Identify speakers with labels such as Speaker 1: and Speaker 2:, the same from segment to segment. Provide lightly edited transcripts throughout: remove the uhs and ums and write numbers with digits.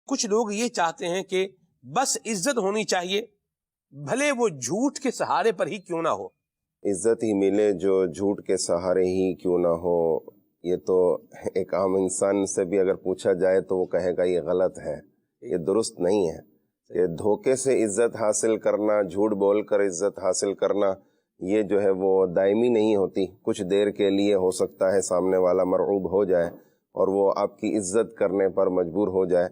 Speaker 1: کچھ لوگ یہ چاہتے ہیں کہ بس عزت ہونی چاہیے، بھلے وہ جھوٹ کے سہارے پر ہی کیوں نہ ہو۔
Speaker 2: عزت ہی ملے جو جھوٹ کے سہارے ہی کیوں نہ ہو، یہ تو ایک عام انسان سے بھی اگر پوچھا جائے تو وہ کہے گا یہ غلط ہے، یہ درست نہیں ہے۔ کہ دھوکے سے عزت حاصل کرنا، جھوٹ بول کر عزت حاصل کرنا، یہ جو ہے وہ دائمی نہیں ہوتی، کچھ دیر کے لیے ہو سکتا ہے سامنے والا مرعوب ہو جائے اور وہ آپ کی عزت کرنے پر مجبور ہو جائے،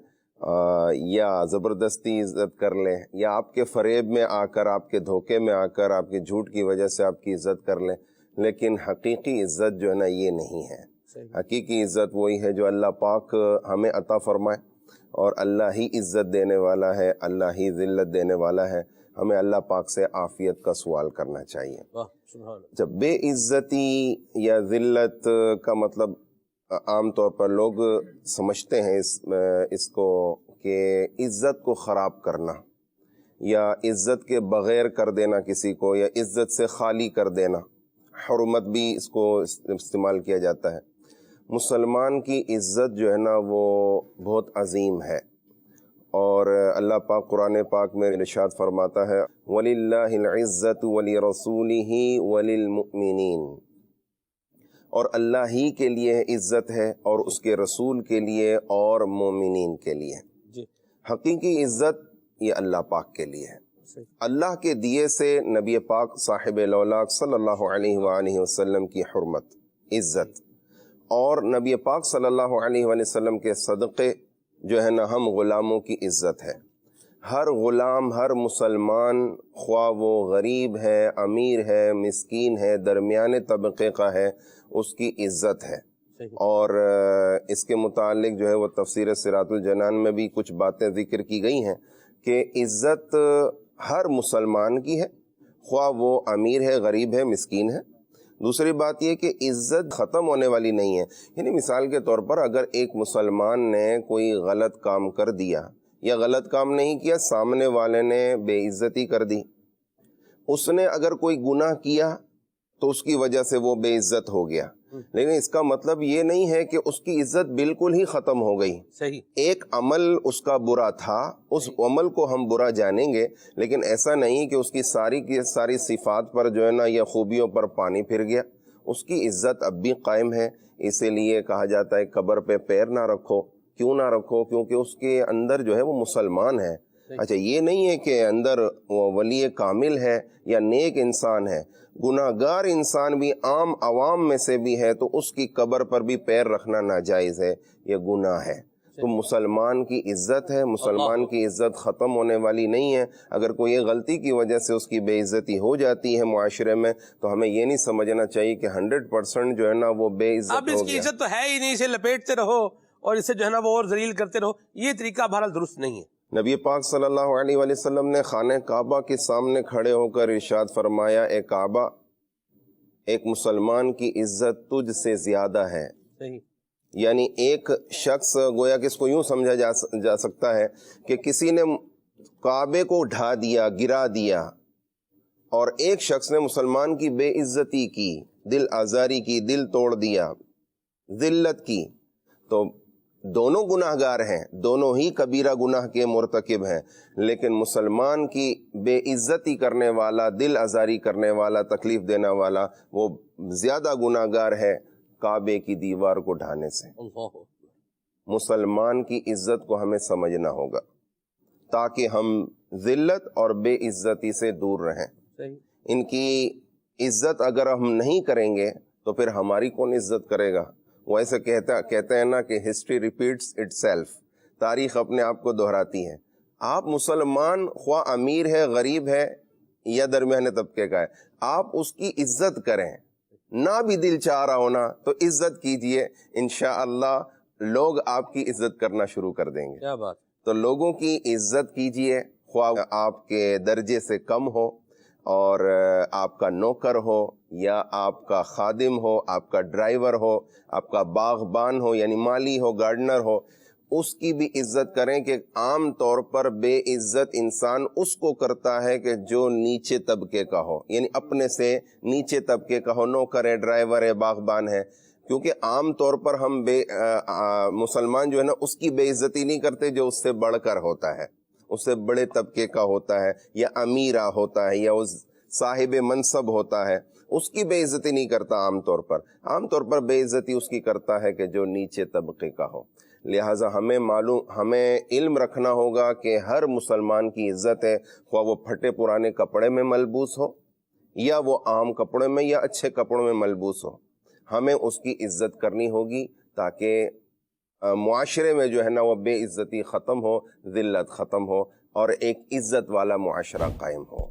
Speaker 2: یا زبردستی عزت کر لیں، یا آپ کے فریب میں آ کر، آپ کے دھوکے میں آ کر، آپ کے جھوٹ کی وجہ سے آپ کی عزت کر لیں۔ لیکن حقیقی عزت جو ہے نا یہ نہیں ہے۔ حقیقی عزت وہی ہے جو اللہ پاک ہمیں عطا فرمائے، اور اللہ ہی عزت دینے والا ہے، اللہ ہی ذلت دینے والا ہے۔ ہمیں اللہ پاک سے عافیت کا سوال کرنا چاہیے۔ جب بے عزتی یا ذلت کا مطلب عام طور پر لوگ سمجھتے ہیں اس کو کہ عزت کو خراب کرنا، یا عزت کے بغیر کر دینا کسی کو، یا عزت سے خالی کر دینا، حرمت بھی اس کو استعمال کیا جاتا ہے۔ مسلمان کی عزت جو ہے نا وہ بہت عظیم ہے، اور اللہ پاک قرآن پاک میں ارشاد فرماتا ہے وَلِلَّهِ الْعِزَّةُ وَلِرَسُولِهِ وَلِلْمُؤْمِنِينَ، اور اللہ ہی کے لیے عزت ہے، اور اس کے رسول کے لیے اور مومنین کے لیے۔ حقیقی عزت یہ اللہ پاک کے لیے ہے۔ اللہ کے دیے سے نبی پاک صاحب لولاک صلی اللہ علیہ وآلہ وسلم کی حرمت، عزت، اور نبی پاک صلی اللہ علیہ وآلہ وسلم کے صدقے جو ہے نا ہم غلاموں کی عزت ہے۔ ہر غلام، ہر مسلمان، خواہ وہ غریب ہے، امیر ہے، مسکین ہے، درمیانے طبقے کا ہے، اس کی عزت ہے۔ اور اس کے متعلق جو ہے وہ تفسیر صراط الجنان میں بھی کچھ باتیں ذکر کی گئی ہیں کہ عزت ہر مسلمان کی ہے، خواہ وہ امیر ہے، غریب ہے، مسکین ہے۔ دوسری بات یہ کہ عزت ختم ہونے والی نہیں ہے، یعنی مثال کے طور پر اگر ایک مسلمان نے کوئی غلط کام کر دیا، یا غلط کام نہیں کیا، سامنے والے نے بے عزتی کر دی، اس نے اگر کوئی گناہ کیا تو اس کی وجہ سے وہ بے عزت ہو گیا، لیکن اس کا مطلب یہ نہیں ہے کہ اس کی عزت بالکل ہی ختم ہو گئی۔
Speaker 1: صحیح،
Speaker 2: ایک عمل اس کا برا تھا، اس عمل کو ہم برا جانیں گے، لیکن ایسا نہیں کہ اس کی ساری صفات پر جو ہے نا یا خوبیوں پر پانی پھر گیا۔ اس کی عزت اب بھی قائم ہے، اسی لیے کہا جاتا ہے قبر پہ پیر نہ رکھو۔ کیوں نہ رکھو؟ کیونکہ اس کے اندر جو ہے وہ مسلمان ہے۔ اچھا، یہ نہیں ہے کہ اندر وہ ولی کامل ہے یا نیک انسان ہے، گناہگار انسان بھی عام عوام میں سے بھی ہے، تو اس کی قبر پر بھی پیر رکھنا ناجائز ہے، یہ گناہ ہے۔ تو مسلمان کی عزت ہے، مسلمان کی عزت ختم ہونے والی نہیں ہے۔ اگر کوئی غلطی کی وجہ سے اس کی بے عزتی ہو جاتی ہے معاشرے میں، تو ہمیں یہ نہیں سمجھنا چاہیے کہ 100% جو ہے نا وہ بے عزت
Speaker 1: اب اس کی عزت تو ہے ہی نہیں، اسے لپیٹتے رہو اور اسے جو ہے نا وہ اور ذلیل کرتے رہو، یہ طریقہ بہرحال درست نہیں ہے۔
Speaker 2: نبی پاک صلی اللہ علیہ وآلہ وسلم نے خانہ کعبہ کے سامنے کھڑے ہو کر ارشاد فرمایا، اے کعبہ، ایک مسلمان کی عزت تجھ سے زیادہ ہے۔
Speaker 1: صحیح،
Speaker 2: یعنی ایک شخص، گویا کہ اس کو یوں سمجھا جا سکتا ہے کہ کسی نے کعبے کو ڈھا دیا، گرا دیا، اور ایک شخص نے مسلمان کی بے عزتی کی، دل آزاری کی، دل توڑ دیا، ذلت کی، تو دونوں گناہ گار ہیں، دونوں ہی کبیرہ گناہ کے مرتکب ہیں، لیکن مسلمان کی بے عزتی کرنے والا، دل آزاری کرنے والا، تکلیف دینے والا، وہ زیادہ گناہ گار ہے کعبے کی دیوار کو ڈھانے سے۔ مسلمان کی عزت کو ہمیں سمجھنا ہوگا تاکہ ہم ذلت اور بے عزتی سے دور رہیں۔ ان کی عزت اگر ہم نہیں کریں گے تو پھر ہماری کون عزت کرے گا؟ وہ ایسے کہتے ہیں نا کہ ہسٹری ریپیٹس اٹ سیلف، تاریخ اپنے آپ کو دہراتی ہے۔ آپ مسلمان، خواہ امیر ہے، غریب ہے یا درمیانے طبقے کا ہے، آپ اس کی عزت کریں، نہ بھی دل چاہ رہا ہونا تو عزت کیجئے، انشاءاللہ لوگ آپ کی عزت کرنا شروع کر دیں گے۔
Speaker 1: کیا بات!
Speaker 2: تو لوگوں کی عزت کیجئے، خواہ آپ کے درجے سے کم ہو، اور آپ کا نوکر ہو یا آپ کا خادم ہو، آپ کا ڈرائیور ہو، آپ کا باغبان ہو یعنی مالی ہو، گارڈنر ہو، اس کی بھی عزت کریں۔ کہ عام طور پر بے عزت انسان اس کو کرتا ہے کہ جو نیچے طبقے کا ہو، یعنی اپنے سے نیچے طبقے کا ہو، نوکر ہے، ڈرائیور ہے، باغبان ہے، کیونکہ عام طور پر ہم مسلمان جو ہے نا اس کی بے عزتی نہیں کرتے جو اس سے بڑھ کر ہوتا ہے، اس سے بڑے طبقے کا ہوتا ہے یا امیرہ ہوتا ہے یا اس صاحب منصب ہوتا ہے، اس کی بے عزتی نہیں کرتا عام طور پر بے عزتی اس کی کرتا ہے کہ جو نیچے طبقے کا ہو۔ لہٰذا ہمیں علم رکھنا ہوگا کہ ہر مسلمان کی عزت ہے، خواہ وہ پھٹے پرانے کپڑے میں ملبوس ہو یا وہ عام کپڑے میں یا اچھے کپڑوں میں ملبوس ہو، ہمیں اس کی عزت کرنی ہوگی تاکہ معاشرے میں جو ہے نا وہ بے عزتی ختم ہو، ذلت ختم ہو اور ایک عزت والا معاشرہ قائم ہو۔